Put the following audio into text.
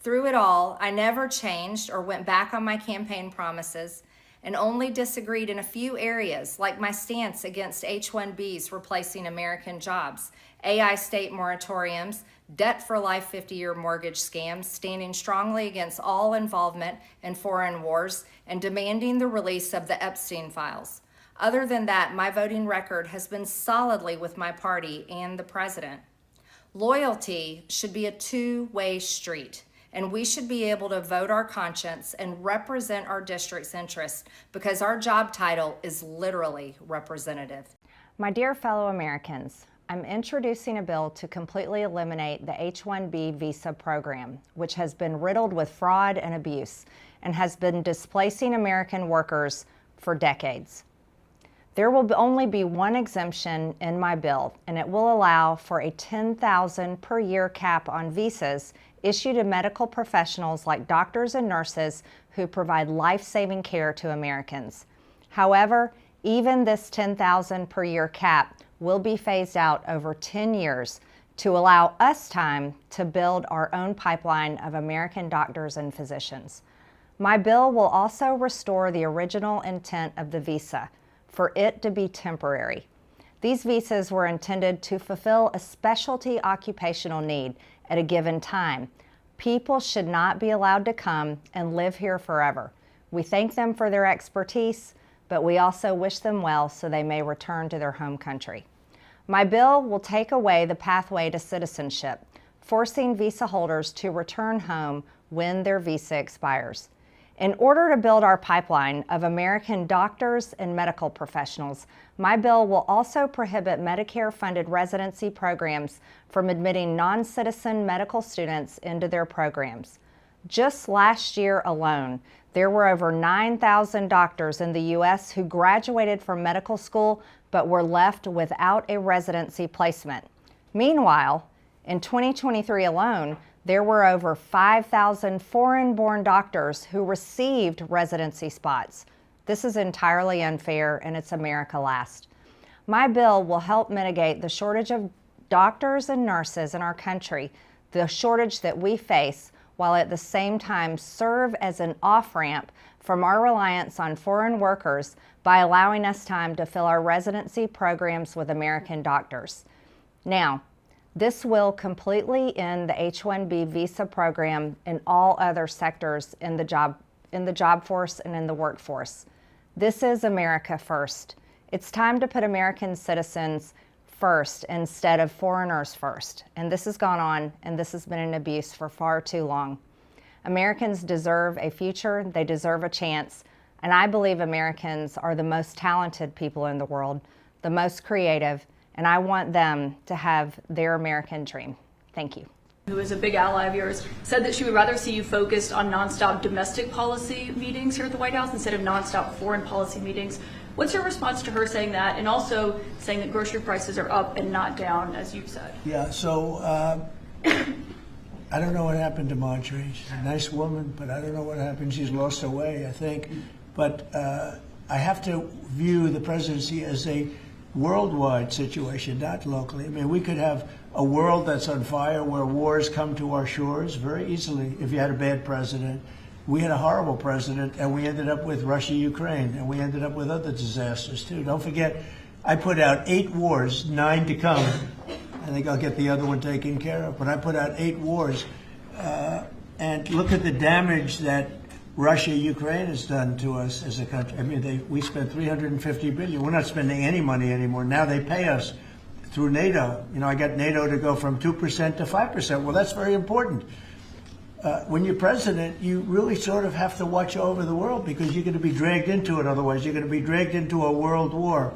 Through it all, I never changed or went back on my campaign promises and only disagreed in a few areas, like my stance against H-1Bs replacing American jobs, AI state moratoriums, debt for life 50-year mortgage scams, standing strongly against all involvement in foreign wars, and demanding the release of the Epstein files. Other than that, my voting record has been solidly with my party and the president. Loyalty should be a two-way street, and we should be able to vote our conscience and represent our district's interests because our job title is literally representative. My dear fellow Americans, I'm introducing a bill to completely eliminate the H-1B visa program, which has been riddled with fraud and abuse and has been displacing American workers for decades. There will only be one exemption in my bill, and it will allow for a $10,000 per year cap on visas issued to medical professionals like doctors and nurses who provide life-saving care to Americans. However, even this $10,000 per year cap will be phased out over 10 years to allow us time to build our own pipeline of American doctors and physicians. My bill will also restore the original intent of the visa, for it to be temporary. These visas were intended to fulfill a specialty occupational need at a given time. People should not be allowed to come and live here forever. We thank them for their expertise, but we also wish them well so they may return to their home country. My bill will take away the pathway to citizenship, forcing visa holders to return home when their visa expires. In order to build our pipeline of American doctors and medical professionals, my bill will also prohibit Medicare-funded residency programs from admitting non-citizen medical students into their programs. Just last year alone, there were over 9,000 doctors in the U.S. who graduated from medical school but were left without a residency placement. Meanwhile, in 2023 alone, there were over 5,000 foreign-born doctors who received residency spots. This is entirely unfair, and it's America last. My bill will help mitigate the shortage of doctors and nurses in our country, the shortage that we face, while at the same time serve as an off-ramp from our reliance on foreign workers by allowing us time to fill our residency programs with American doctors. Now, this will completely end the H-1B visa program in all other sectors in the job force and in the workforce. This is America first. It's time to put American citizens first instead of foreigners first. And this has gone on, and this has been an abuse for far too long. Americans deserve a future, they deserve a chance, and I believe Americans are the most talented people in the world, the most creative, and I want them to have their American dream. Thank you. Who is a big ally of yours, said that she would rather see you focused on nonstop domestic policy meetings here at the White House instead of nonstop foreign policy meetings. What's your response to her saying that, and also saying that grocery prices are up and not down, as you've said? Yeah, so I don't know what happened to Marjorie. She's a nice woman, but I don't know what happened. She's lost her way, I think. But I have to view the presidency as a worldwide situation, not locally. I mean, we could have a world that's on fire where wars come to our shores very easily if you had a bad president. We had a horrible president, and we ended up with Russia, Ukraine, and we ended up with other disasters, too. Don't forget, I put out 8 wars, 9 to come. I think I'll get the other one taken care of. But I put out 8 wars. And look at the damage that Russia, Ukraine has done to us as a country. I mean, we spent $350 billion. We're not spending any money anymore. Now they pay us through NATO. You know, I got NATO to go from 2% to 5%. Well, that's very important. When you're president, you really sort of have to watch over the world because you're going to be dragged into it. Otherwise, you're going to be dragged into a world war.